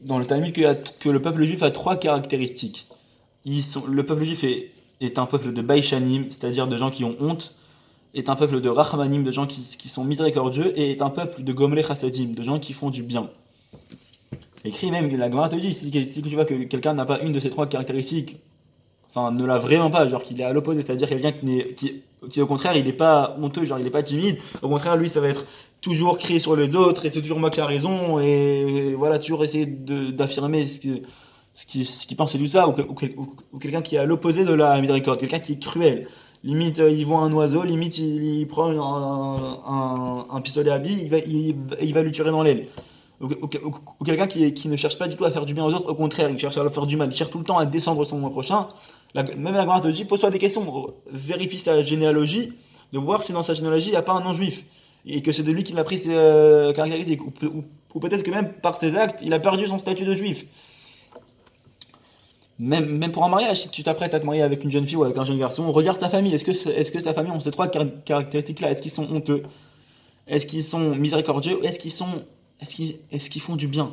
dans le Talmud que le peuple juif a trois caractéristiques. Le peuple juif est un peuple de Baïchanim, c'est-à-dire de gens qui ont honte, est un peuple de Rachmanim, de gens qui sont miséricordieux, et est un peuple de Gomle Chassadim, de gens qui font du bien. Écrit même, la Gemara te dit, si tu vois que quelqu'un n'a pas une de ces trois caractéristiques, enfin ne l'a vraiment pas, genre qu'il est à l'opposé, c'est-à-dire quelqu'un qui au contraire il n'est pas honteux, genre il n'est pas timide, au contraire lui ça va être toujours crier sur les autres, et c'est toujours moi qui a raison, et voilà, toujours essayer d'affirmer ce qu'il pense et tout ça, ou quelqu'un qui est à l'opposé de la miséricorde, quelqu'un qui est cruel. Limite, il voit un oiseau, limite, il prend un pistolet à billes, il va lui tirer dans l'aile. Ou quelqu'un qui ne cherche pas du tout à faire du bien aux autres, au contraire, il cherche à leur faire du mal, il cherche tout le temps à descendre son mois prochain. Même la Gemara te dit, pose-toi des questions, vérifie sa généalogie, de voir si dans sa généalogie il n'y a pas un non-juif, et que c'est de lui qu'il a pris ses caractéristiques, ou peut-être que même par ses actes, il a perdu son statut de juif. Même pour un mariage, si tu t'apprêtes à te marier avec une jeune fille ou avec un jeune garçon, regarde sa famille. Est-ce que sa famille ont ces trois caractéristiques-là? Est-ce qu'ils sont honteux? Est-ce qu'ils sont miséricordieux? Est-ce qu'ils font du bien?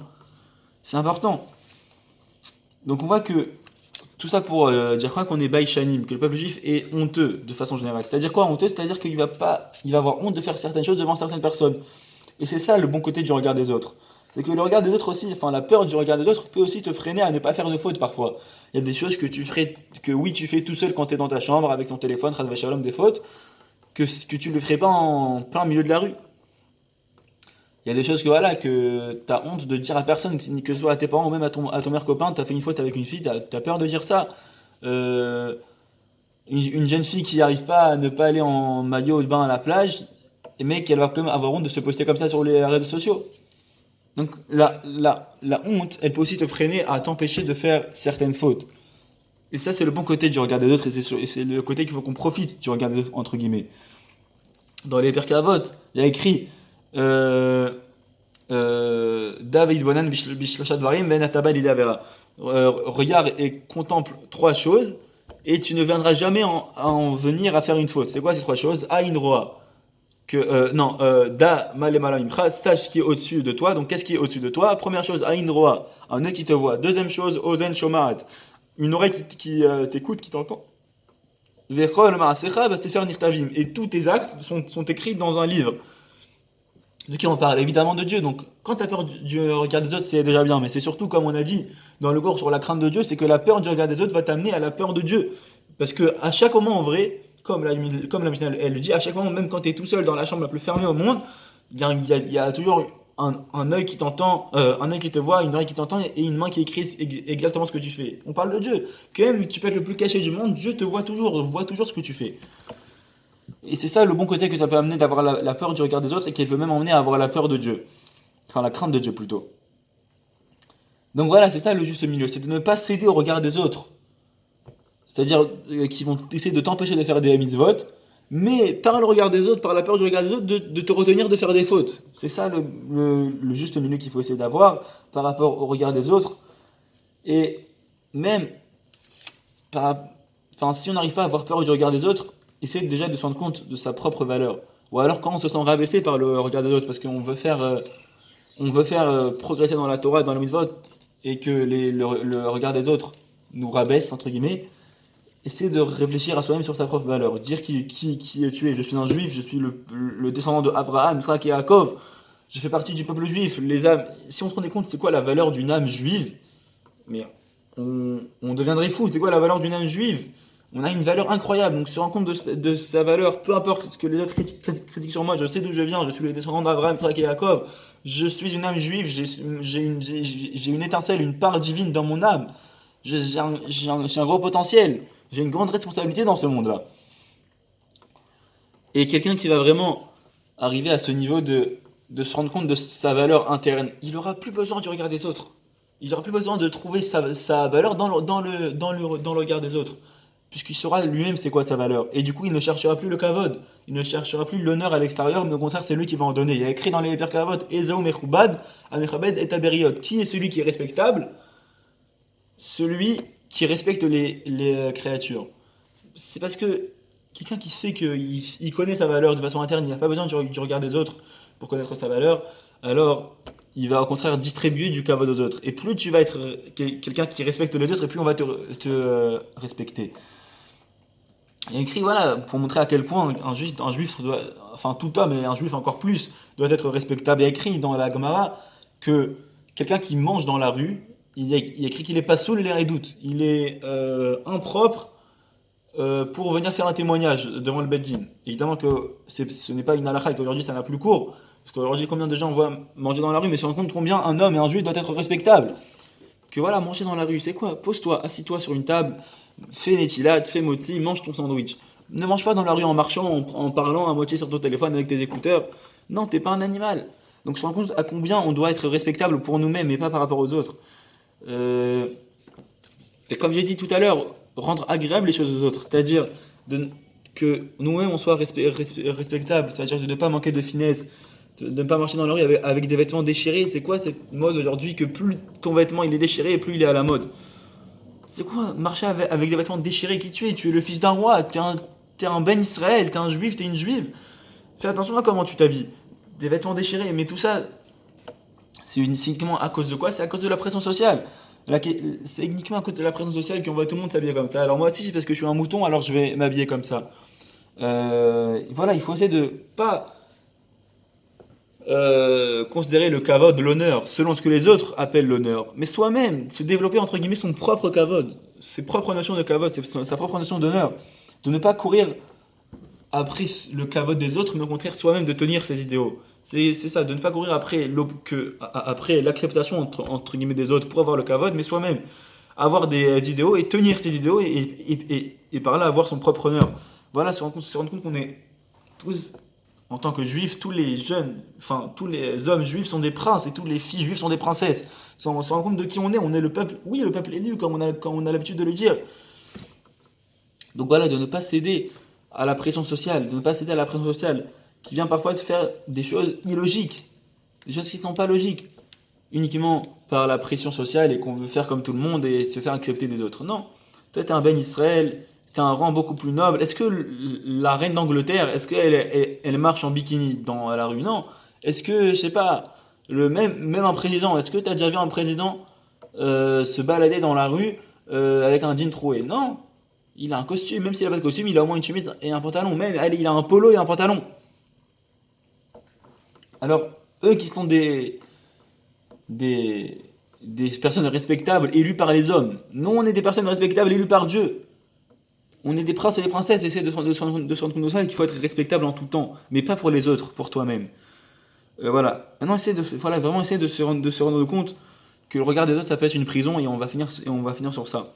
C'est important. Donc on voit que tout ça pour dire quoi? Qu'on est baïchanim, que le peuple juif est honteux de façon générale. C'est-à-dire quoi honteux? C'est-à-dire qu'il va avoir honte de faire certaines choses devant certaines personnes. Et c'est ça le bon côté du regard des autres. C'est que le regard des autres aussi, enfin la peur du regard des autres peut aussi te freiner à ne pas faire de fautes parfois. Il y a des choses que tu fais tout seul quand tu es dans ta chambre avec ton téléphone, Chazvé Shalom, des fautes, que tu ne le ferais pas en plein milieu de la rue. Il y a des choses que tu as honte de dire à personne, que ce soit à tes parents ou même à ton meilleur copain, tu as fait une faute avec une fille, tu as peur de dire ça. Euh, une jeune fille qui n'arrive pas à ne pas aller en maillot de bain à la plage, mais qu'elle va quand même avoir honte de se poster comme ça sur les réseaux sociaux. Donc la honte, elle peut aussi te freiner à t'empêcher de faire certaines fautes. Et ça, c'est le bon côté du regard des autres, et c'est le côté qu'il faut qu'on profite du regard des autres, entre guillemets. Dans les Perkavot, il y a écrit David Bonan Bishloshat Varim Ben Ataba Lidavera. Regarde et contemple trois choses, et tu ne viendras jamais à en venir à faire une faute. C'est quoi ces trois choses? Aïn Roa. Non, Da Malemalamimcha, sache ce qui est au-dessus de toi. Donc, qu'est-ce qui est au-dessus de toi? Première chose, Aïn Roa, un œil qui te voit. Deuxième chose, Ozen Shomaat, une oreille qui t'écoute, qui t'entend. Vechol Maasecha va se faire nirtavim. Et tous tes actes sont écrits dans un livre. De qui on parle? Évidemment de Dieu. Donc, quand tu as peur du regard des autres, c'est déjà bien. Mais c'est surtout, comme on a dit dans le cours sur la crainte de Dieu, c'est que la peur du regard des autres va t'amener à la peur de Dieu. Parce que à chaque moment, en vrai, comme la Mishnah, elle le dit, à chaque moment, même quand tu es tout seul dans la chambre la plus fermée au monde, il y a toujours un œil qui t'entend, un œil qui te voit, une oreille qui t'entend et une main qui écrit exactement ce que tu fais. On parle de Dieu. Que même tu peux être le plus caché du monde, Dieu te voit toujours ce que tu fais. Et c'est ça le bon côté que ça peut amener d'avoir la peur du regard des autres et qui peut même emmener à avoir la peur de Dieu. Enfin, la crainte de Dieu plutôt. Donc voilà, c'est ça le juste milieu, c'est de ne pas céder au regard des autres. C'est-à-dire qui vont essayer de t'empêcher de faire des mitzvot, mais par le regard des autres, par la peur du regard des autres, de te retenir de faire des fautes. C'est ça le juste milieu qu'il faut essayer d'avoir par rapport au regard des autres. Et même, par, enfin, si on n'arrive pas à avoir peur du regard des autres, essayer déjà de se rendre compte de sa propre valeur. Ou alors quand on se sent rabaissé par le regard des autres, parce qu'on veut faire progresser dans la Torah, dans le mitzvot, et que le regard des autres nous rabaisse, entre guillemets, essayer de réfléchir à soi-même sur sa propre valeur. Dire qui tu es. Je suis un juif, je suis le descendant de Abraham, Isaac et Yaakov. Je fais partie du peuple juif. Les âmes, si on se rendait compte, c'est quoi la valeur d'une âme juive, mais on deviendrait fou. C'est quoi la valeur d'une âme juive? On a une valeur incroyable. Donc se rendre compte de sa valeur, peu importe ce que les autres critiquent sur moi, je sais d'où je viens, je suis le descendant d'Abraham, Isaac et Yaakov. Je suis une âme juive, j'ai une étincelle, une part divine dans mon âme. J'ai un gros potentiel. J'ai une grande responsabilité dans ce monde-là. Et quelqu'un qui va vraiment arriver à ce niveau de se rendre compte de sa valeur interne, il n'aura plus besoin du regard des autres. Il n'aura plus besoin de trouver sa valeur dans le regard des autres. Puisqu'il saura lui-même c'est quoi sa valeur. Et du coup, il ne cherchera plus le kavod. Il ne cherchera plus l'honneur à l'extérieur, mais au contraire, c'est lui qui va en donner. Il y a écrit dans les Hyper Kavod, Ezao Mechubad, Amechabed et Taberiot. Qui est celui qui est respectable? Celui qui respecte les créatures. C'est parce que quelqu'un qui sait qu'il connaît sa valeur de façon interne, il n'a pas besoin du regard des autres pour connaître sa valeur, alors il va au contraire distribuer du kavod aux autres. Et plus tu vas être quelqu'un qui respecte les autres, et plus on va te respecter. Il y a écrit, voilà, pour montrer à quel point un juif doit, enfin tout homme et un juif encore plus, doit être respectable. Il y a écrit dans la Gemara que quelqu'un qui mange dans la rue, il y a écrit qu'il est pas saoul les redoutes. Il est impropre pour venir faire un témoignage devant le Beddin. Évidemment que ce n'est pas une halakha et qu'aujourd'hui ça n'a plus cours. Parce qu'aujourd'hui, combien de gens voient manger dans la rue, mais se rendent compte combien un homme et un juif doivent être respectables. Que voilà, manger dans la rue, c'est quoi? Pose-toi, assis-toi sur une table, fais netilat, fais motzi, mange ton sandwich. Ne mange pas dans la rue en marchant, en parlant à moitié sur ton téléphone avec tes écouteurs. Non, t'es pas un animal. Donc, se rend compte à combien on doit être respectable pour nous-mêmes et pas par rapport aux autres. Et comme j'ai dit tout à l'heure, rendre agréable les choses aux autres, c'est-à-dire que nous-mêmes on soit respectables, c'est-à-dire de ne pas manquer de finesse, de ne pas marcher dans la rue avec des vêtements déchirés. C'est quoi cette mode aujourd'hui que plus ton vêtement il est déchiré et plus il est à la mode? C'est quoi marcher avec des vêtements déchirés? Qui tu es? Tu es le fils d'un roi, t'es un ben Israël, t'es un juif, t'es une juive. Fais attention à comment tu t'habilles. Des vêtements déchirés, mais tout ça, c'est uniquement à cause de quoi? C'est à cause de la pression sociale. C'est uniquement à cause de la pression sociale qu'on voit tout le monde s'habiller comme ça. Alors moi aussi, c'est parce que je suis un mouton, alors je vais m'habiller comme ça. Voilà, il faut essayer de pas considérer le kavod, l'honneur, selon ce que les autres appellent l'honneur, mais soi-même, se développer entre guillemets son propre kavod, ses propres notions de kavod, sa propre notion d'honneur, de ne pas courir après le kavod des autres, mais au contraire soi-même de tenir ses idéaux. C'est ça, de ne pas courir après l'acceptation entre guillemets des autres pour avoir le kavod, mais soi-même avoir des idéaux et tenir ses idéaux et par là avoir son propre honneur. Voilà, se rendre compte qu'on est tous en tant que juifs, tous les jeunes, enfin tous les hommes juifs sont des princes et toutes les filles juives sont des princesses. On se rend compte de qui on est le peuple, oui, le peuple élu, comme on a l'habitude de le dire. Donc voilà, de ne pas céder à la pression sociale, de ne pas céder à la pression sociale qui vient parfois de faire des choses illogiques, des choses qui ne sont pas logiques, uniquement par la pression sociale et qu'on veut faire comme tout le monde et se faire accepter des autres. Non, toi tu es un ben Israël, tu as un rang beaucoup plus noble. Est-ce que la reine d'Angleterre, est-ce qu'elle marche en bikini dans la rue? Non. Est-ce que, je sais pas, même un président, est-ce que tu as déjà vu un président se balader dans la rue avec un jean troué? Non. Il a un costume, même s'il n'a pas de costume, il a au moins une chemise et un pantalon. Même, allez, il a un polo et un pantalon. Alors, eux qui sont des personnes respectables élues par les hommes, nous on est des personnes respectables élues par Dieu. On est des princes et des princesses, essayer de se rendre compte de ça et qu'il faut être respectable en tout temps, mais pas pour les autres, pour toi-même. Voilà. Maintenant, vraiment essayer de se rendre compte que le regard des autres, ça peut être une prison et on va finir sur ça.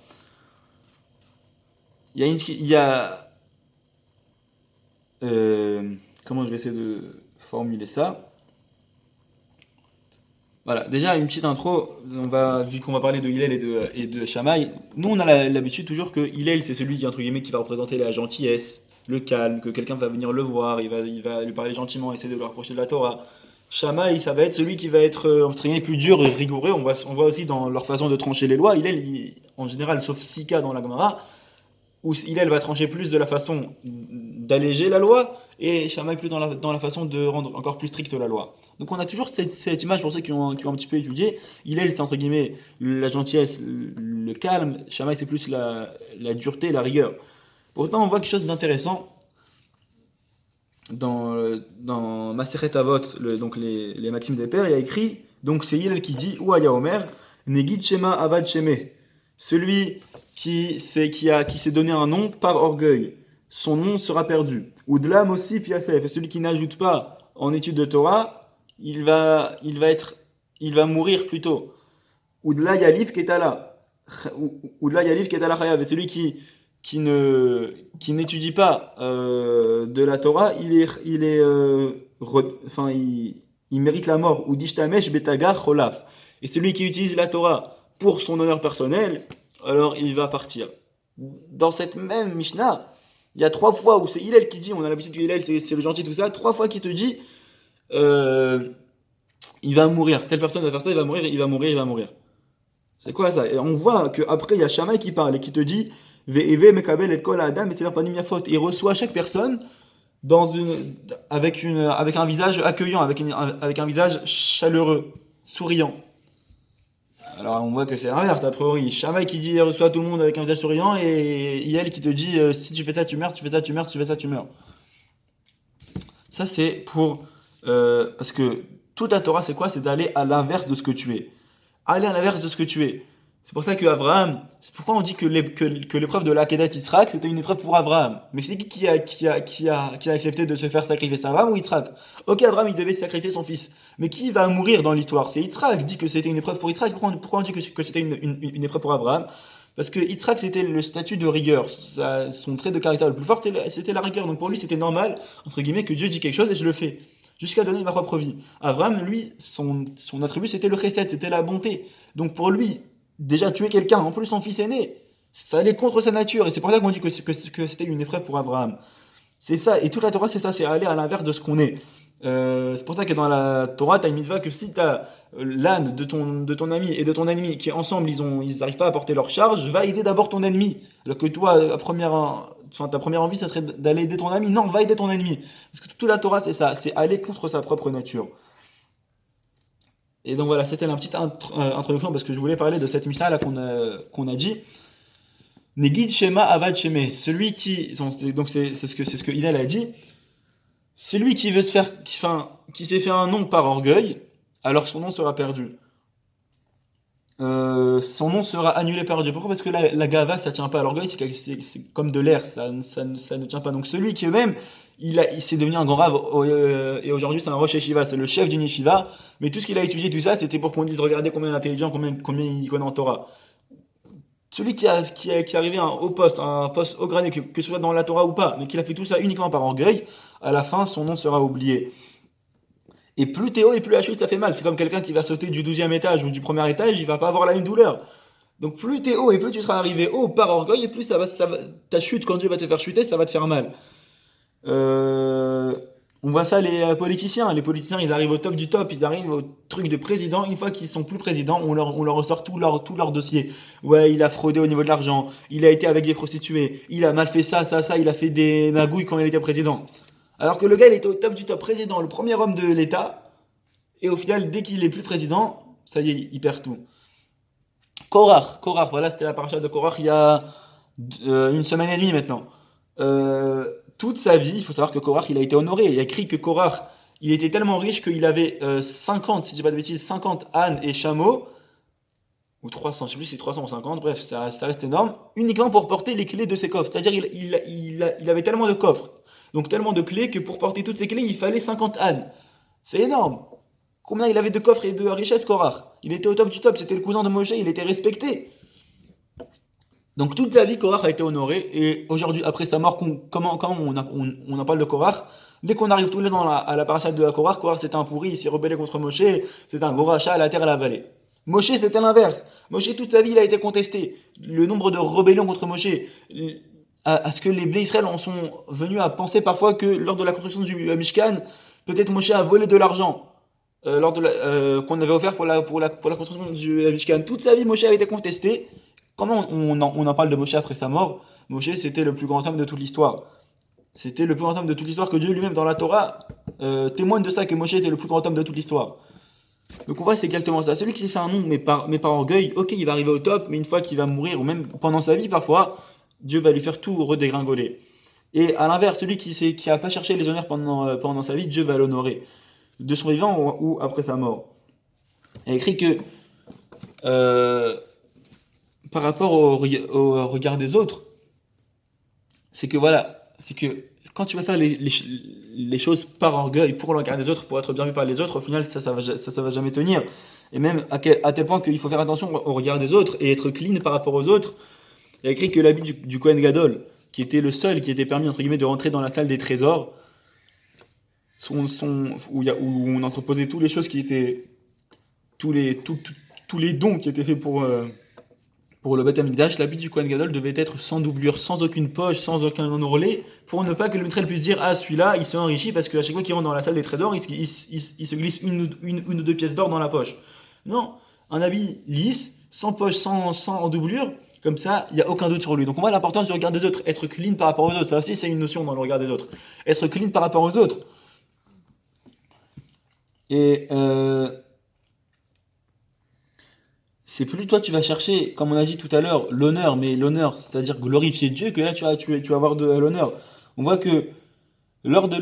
Il y a comment je vais essayer de formuler ça? Voilà, déjà une petite intro, vu qu'on va parler de Hillel et de Shammai, nous on a l'habitude toujours que Hillel c'est celui qui, entre guillemets, qui va représenter la gentillesse, le calme, que quelqu'un va venir le voir, il va lui parler gentiment, essayer de le rapprocher de la Torah. Shammai, ça va être celui qui va être, entre guillemets, plus dur et rigoureux, on voit aussi dans leur façon de trancher les lois, Hillel, en général, sauf 6 cas dans la Gemara, où Hillel va trancher plus de la façon d'alléger la loi, et Shammai plus dans la façon de rendre encore plus stricte la loi. Donc on a toujours cette image pour ceux qui ont un petit peu étudié. Hillel c'est entre guillemets la gentillesse, le calme, Shammai c'est plus la dureté, la rigueur. Pourtant on voit quelque chose d'intéressant dans Masechet Avot, donc les maximes des pères, il y a écrit, donc c'est Hillel qui dit, ou Aya Omer, Negid Shema Avad Sheme, celui qui s'est donné un nom par orgueil, son nom sera perdu. Ou de là Mosif Yasef, celui qui n'ajoute pas en étude de Torah, il va mourir plutôt. Ou de là Yalif Ketala, ou de là Yalif Ketala Chayav, et celui qui n'étudie pas de la Torah, il mérite la mort. Ou Dishtamesh Betaga Cholaf, et celui qui utilise la Torah pour son honneur personnel, alors il va partir. Dans cette même Mishnah, il y a 3 fois où c'est Hillel qui dit, on a l'habitude que Hillel c'est le gentil, tout ça, 3 fois qu'il te dit il va mourir, telle personne va faire ça, il va mourir. C'est quoi ça? Et on voit qu'après il y a Shammai qui parle et qui te dit Ve'eve mekabel et kol adam et c'est pas faute. Il reçoit chaque personne avec un visage accueillant, avec un visage chaleureux. souriant. Alors on voit que c'est l'inverse, a priori. Shammai qui dit reçois tout le monde avec un visage souriant et Yael qui te dit si tu fais ça tu meurs, tu fais ça tu meurs, tu fais ça tu meurs. Ça c'est pour... parce que toute la Torah c'est quoi? C'est d'aller à l'inverse de ce que tu es. Aller à l'inverse de ce que tu es. C'est pour ça que Abraham, c'est pourquoi on dit que l'épreuve de l'Akedat Yitzhak, c'était une épreuve pour Abraham. Mais c'est qui a accepté de se faire sacrifier? C'est Abraham ou Yitzhak? Ok, Abraham, il devait sacrifier son fils. Mais qui va mourir dans l'histoire? C'est Yitzhak. Dit que c'était une épreuve pour Yitzhak. Pourquoi on dit que c'était une épreuve pour Abraham? Parce que Yitzhak, c'était le statut de rigueur. Son trait de caractère le plus fort, c'était la rigueur. Donc pour lui, c'était normal, entre guillemets, que Dieu dit quelque chose et je le fais. Jusqu'à donner ma propre vie. Abraham, lui, son attribut, c'était le chesed, c'était la bonté. Donc pour lui, déjà tuer quelqu'un, en plus son fils aîné, ça allait contre sa nature. Et c'est pour ça qu'on dit que c'était une épreuve pour Abraham. C'est ça, et toute la Torah, c'est ça, c'est aller à l'inverse de ce qu'on est. C'est pour ça que dans la Torah, tu as une mitzvah que si tu as l'âne de ton ami et de ton ennemi qui ensemble, ils n'arrivent pas à porter leur charge, va aider d'abord ton ennemi. Alors que toi, ta première envie, ça serait d'aller aider ton ami. Non, va aider ton ennemi. Parce que toute la Torah, c'est ça, c'est aller contre sa propre nature. Et donc voilà, c'était une petite introduction parce que je voulais parler de cette Mishnah là qu'on a dit. Negid Shema Avad Sheme. Celui qui. Donc c'est ce que Hillel a dit. Celui qui veut se faire. Qui s'est fait un nom par orgueil, alors son nom sera perdu. Son nom sera annulé par Dieu. Pourquoi? Parce que la gava, ça tient pas à l'orgueil, c'est comme de l'air, ça ne tient pas. Donc celui qui eux-mêmes, il s'est devenu un grand rave, et aujourd'hui c'est un Rosh Yeshiva, c'est le chef d'une Yeshiva, mais tout ce qu'il a étudié, tout ça, c'était pour qu'on dise, regardez combien il est intelligent, combien il connaît en Torah. Celui qui est arrivé à un poste haut gradé, que ce soit dans la Torah ou pas, mais qu'il a fait tout ça uniquement par orgueil, à la fin, son nom sera oublié. Et plus t'es haut et plus la chute ça fait mal. C'est comme quelqu'un qui va sauter du 12e étage ou du premier étage, il va pas avoir la même douleur. Donc plus t'es haut et plus tu seras arrivé haut par orgueil, et plus ta chute, quand Dieu va te faire chuter, ça va te faire mal. Euh, on voit ça les politiciens. Les politiciens, ils arrivent au top du top, ils arrivent au truc de président. Une fois qu'ils sont plus présidents, on leur ressort tout leur dossier. Ouais, il a fraudé au niveau de l'argent, il a été avec des prostituées, il a mal fait ça, il a fait des magouilles quand il était président. Alors que le gars, il était au top du top président, le premier homme de l'État, et au final, dès qu'il est plus président, ça y est, il perd tout. Korach, voilà, c'était la paracha de Korach il y a une semaine et demie maintenant. Toute sa vie, il faut savoir que Korach, il a été honoré. Il y a écrit que Korach, il était tellement riche qu'il avait 50, si je dis pas de bêtises, 50 ânes et chameaux, ou 300, je sais plus si c'est 300 ou 50, bref, ça reste énorme, uniquement pour porter les clés de ses coffres. C'est-à-dire il avait tellement de coffres, donc tellement de clés, que pour porter toutes ces clés, il fallait 50 ânes. C'est énorme. Combien il avait de coffres et de richesses, Korach? Il était au top du top, c'était le cousin de Moshe, il était respecté. Donc toute sa vie, Korach a été honoré, et aujourd'hui, après sa mort, comment on en parle de Korach? Dès qu'on arrive tous les deux à la paracha de Korach, Korach c'était un pourri, il s'est rebellé contre Moshe, c'était un gros rachat à la terre et à la vallée. Moshe c'était l'inverse. Moshe toute sa vie il a été contesté. Le nombre de rébellions contre Moshe, à ce que les Bnei Israël en sont venus à penser parfois que lors de la construction du Mishkan, peut-être Moshe a volé de l'argent. Qu'on avait offert pour la construction du Mishkan. Toute sa vie, Moshe avait été contesté. Comment on en parle de Moshe après sa mort? Moshe, c'était le plus grand homme de toute l'histoire. C'était le plus grand homme de toute l'histoire, que Dieu lui-même dans la Torah témoigne de ça, que Moshe était le plus grand homme de toute l'histoire. Donc on voit c'est exactement ça. Celui qui s'est fait un nom mais par orgueil, ok, il va arriver au top, mais une fois qu'il va mourir, ou même pendant sa vie parfois, Dieu va lui faire tout redégringoler. Et à l'inverse, celui qui a pas cherché les honneurs pendant sa vie, Dieu va l'honorer. De son vivant ou après sa mort. Il a écrit que par rapport au regard des autres, c'est que quand tu vas faire les choses par orgueil, pour le regard des autres, pour être bien vu par les autres, au final ça va jamais tenir. Et même à tel point qu'il faut faire attention au regard des autres et être clean par rapport aux autres. Il a écrit que l'habit du Kohen Gadol, qui était le seul qui était permis entre guillemets de rentrer dans la salle des trésors, où on entreposait toutes les choses qui étaient tous les dons qui étaient faits pour le Beth Amikdash, l'habit du Kohen Gadol devait être sans doublure, sans aucune poche, sans aucun ourlet, pour ne pas que le maître puisse dire ah celui-là il s'est enrichi parce qu'à chaque fois qu'il rentre dans la salle des trésors il se glisse une ou deux pièces d'or dans la poche. Non, un habit lisse, sans poche, sans doublure, comme ça il n'y a aucun doute sur lui. Donc on voit l'importance du regard des autres, être clean par rapport aux autres, ça aussi c'est une notion dans le regard des autres, être clean par rapport aux autres. Et c'est plus toi tu vas chercher, comme on a dit tout à l'heure, l'honneur, mais l'honneur, c'est-à-dire glorifier Dieu, que là tu vas avoir de l'honneur. On voit que lors de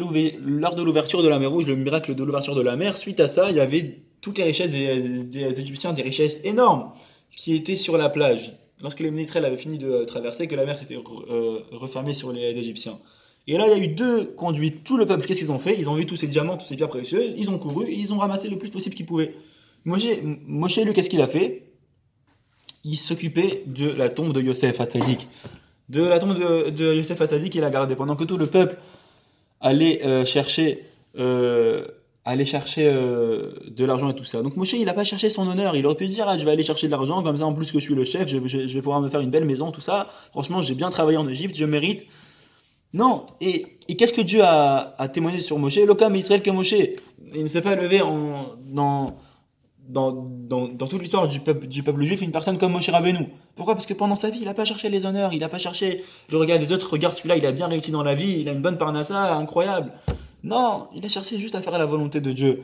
l'ouverture de la mer Rouge, le miracle de l'ouverture de la mer, suite à ça, il y avait toutes les richesses des Égyptiens, des richesses énormes qui étaient sur la plage. Lorsque les Israël avaient fini de traverser, que la mer s'était refermée sur les Égyptiens. Et là, il y a eu deux conduites. Tout le peuple, qu'est-ce qu'ils ont fait? Ils ont vu tous ces diamants, tous ces pierres précieuses, ils ont couru et ils ont ramassé le plus possible qu'ils pouvaient. Moshe, lui, qu'est-ce qu'il a fait? Il s'occupait de la tombe de Yosef Hatzadik. De la tombe de Yosef Hatzadik, il a gardé pendant que tout le peuple allait de l'argent et tout ça. Donc Moshe, il n'a pas cherché son honneur. Il aurait pu dire, ah, je vais aller chercher de l'argent, comme ça, en plus que je suis le chef, je vais pouvoir me faire une belle maison, tout ça. Franchement, j'ai bien travaillé en Égypte, je mérite. Non. Et qu'est-ce que Dieu a témoigné sur Moshe? L'Okam Israël que Moshe, il ne s'est pas levé dans toute l'histoire du peuple juif, une personne comme Moshe Rabbeinu. Pourquoi? Parce que pendant sa vie, il n'a pas cherché les honneurs, il n'a pas cherché le regard des autres. Regarde celui-là, il a bien réussi dans la vie, il a une bonne parnassa, incroyable. Non, il a cherché juste à faire la volonté de Dieu.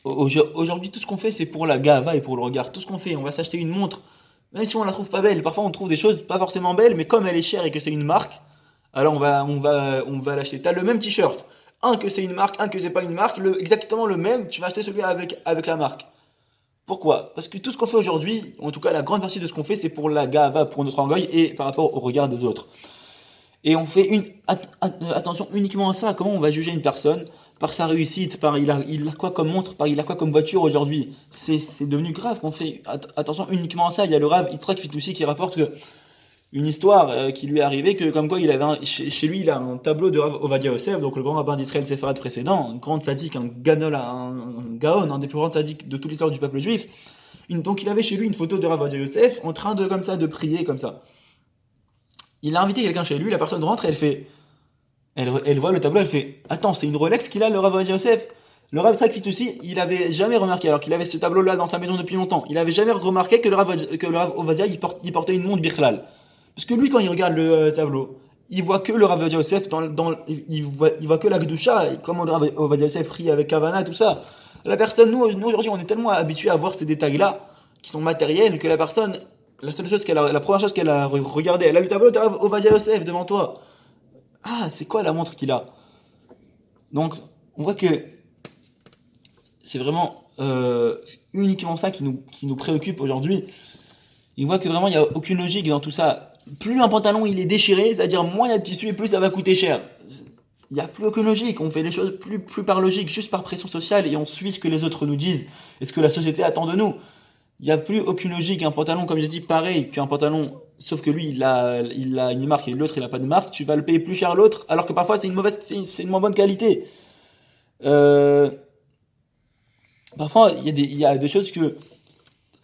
Aujourd'hui, tout ce qu'on fait, c'est pour la gava et pour le regard. Tout ce qu'on fait, on va s'acheter une montre, même si on la trouve pas belle. Parfois, on trouve des choses pas forcément belles, mais comme elle est chère et que c'est une marque, alors on va l'acheter. T'as le même t-shirt. Un que c'est une marque, un que c'est pas une marque, exactement le même, tu vas acheter celui avec la marque. Pourquoi? Parce que tout ce qu'on fait aujourd'hui, en tout cas la grande partie de ce qu'on fait, c'est pour la gava, pour notre orgueil et par rapport au regard des autres. Et on fait attention uniquement à ça. Comment on va juger une personne? Par sa réussite, par il a quoi comme montre, par il a quoi comme voiture aujourd'hui. C'est devenu grave qu'on fait attention uniquement à ça. Il y a le Rav Yitzhak Fitoussi qui rapporte une histoire qui lui est arrivée, que comme quoi il avait chez lui il a un tableau de Rav Ovadia Yosef, donc le grand rabbin d'Israël séfarade précédent, un grand sadique, un ganol, un gaon, un des plus grands sadiques de toute l'histoire du peuple juif. Donc il avait chez lui une photo de Rav Ovadia Yosef en train de comme ça de prier comme ça. Il a invité quelqu'un chez lui, la personne rentre et elle voit le tableau, elle fait attends, c'est une Rolex qu'il a le Rav Ovadia Yosef. Le Rav Yitzhak Fitoussi, il avait jamais remarqué, alors qu'il avait ce tableau là dans sa maison depuis longtemps, il avait jamais remarqué que le Rav Ovadia il portait une montre Bichlal. Parce que lui, quand il regarde le tableau, il voit que le Rav Ovadia Yosef, il voit que la Gdusha, comment le Rav Ovadia Yosef prie avec Havana, tout ça. La personne, nous aujourd'hui, on est tellement habitués à voir ces détails-là, qui sont matériels, que la personne, la première chose qu'elle a regardée, elle a le tableau de Rav Ovadia Yosef devant toi. Ah, c'est quoi la montre qu'il a? Donc, on voit que c'est vraiment uniquement ça qui nous préoccupe aujourd'hui. Il voit que vraiment il n'y a aucune logique dans tout ça. Plus un pantalon il est déchiré, c'est-à-dire moins il y a de tissu et plus ça va coûter cher. Il n'y a plus aucune logique, on fait les choses plus par logique, juste par pression sociale et on suit ce que les autres nous disent et ce que la société attend de nous. Il n'y a plus aucune logique. Un pantalon, comme j'ai dit, pareil qu'un pantalon, sauf que lui il a une marque et l'autre il n'a pas de marque, tu vas le payer plus cher l'autre alors que parfois c'est une moins bonne qualité. Euh, Parfois il y a des choses que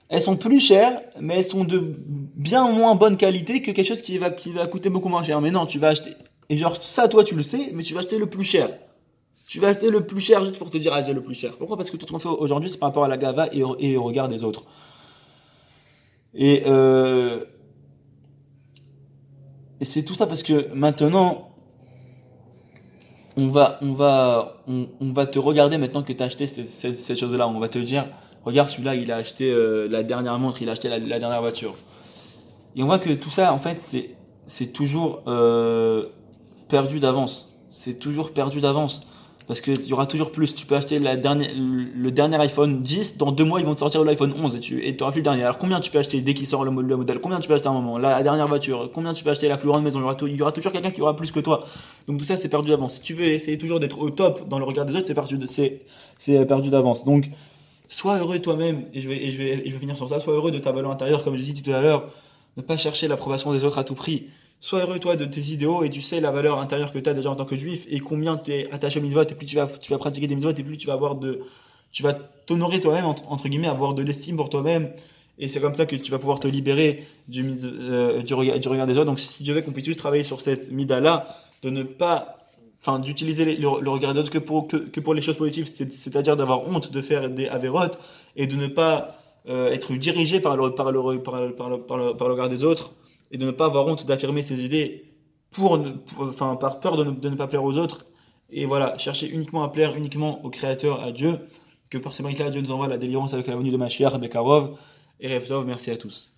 elles sont plus chères, mais elles sont de bien moins bonne qualité que quelque chose qui va coûter beaucoup moins cher. Mais non, tu vas acheter. Et genre, ça, toi, tu le sais, mais tu vas acheter le plus cher. Tu vas acheter le plus cher juste pour te dire, ah, j'ai le plus cher. Pourquoi? Parce que tout ce qu'on fait aujourd'hui, c'est par rapport à la gava et au regard des autres. Et, euh, et c'est tout ça parce que maintenant, on va te regarder maintenant que tu as acheté cette chose-là. On va te dire, regarde, celui-là, il a acheté la dernière montre, il a acheté la dernière voiture. Et on voit que tout ça, en fait, c'est toujours perdu d'avance. C'est toujours perdu d'avance. Parce qu'il y aura toujours plus. Tu peux acheter le dernier iPhone 10, dans 2 mois, ils vont te sortir l'iPhone 11 et tu n'auras plus le dernier. Alors combien tu peux acheter dès qu'il sort le modèle? Combien tu peux acheter à un moment? La dernière voiture? Combien tu peux acheter la plus grande maison? Il y aura toujours quelqu'un qui aura plus que toi. Donc tout ça, c'est perdu d'avance. Si tu veux essayer toujours d'être au top dans le regard des autres, c'est perdu d'avance. Donc, sois heureux toi-même, et je vais finir sur ça, sois heureux de ta valeur intérieure, comme je dit tout à l'heure, ne pas chercher l'approbation des autres à tout prix. Sois heureux toi de tes idéaux et tu sais la valeur intérieure que tu as déjà en tant que juif et combien tu es attaché aux mitzvot et plus tu vas pratiquer des mitzvot et plus tu vas t'honorer toi-même entre guillemets, avoir de l'estime pour toi-même et c'est comme ça que tu vas pouvoir te libérer du regard des autres. Donc si Dieu veut qu'on puisse juste travailler sur cette mida là, de ne pas d'utiliser le regard des autres que pour les choses positives, c'est-à-dire d'avoir honte de faire des avérotes et de ne pas être dirigé par le regard des autres et de ne pas avoir honte d'affirmer ses idées par peur de ne pas plaire aux autres. Et voilà, chercher uniquement à plaire uniquement au Créateur, à Dieu, que par ce mérite-là, Dieu nous envoie la délivrance avec la venue de Mashiach, Bekarov. Erev Tov, merci à tous.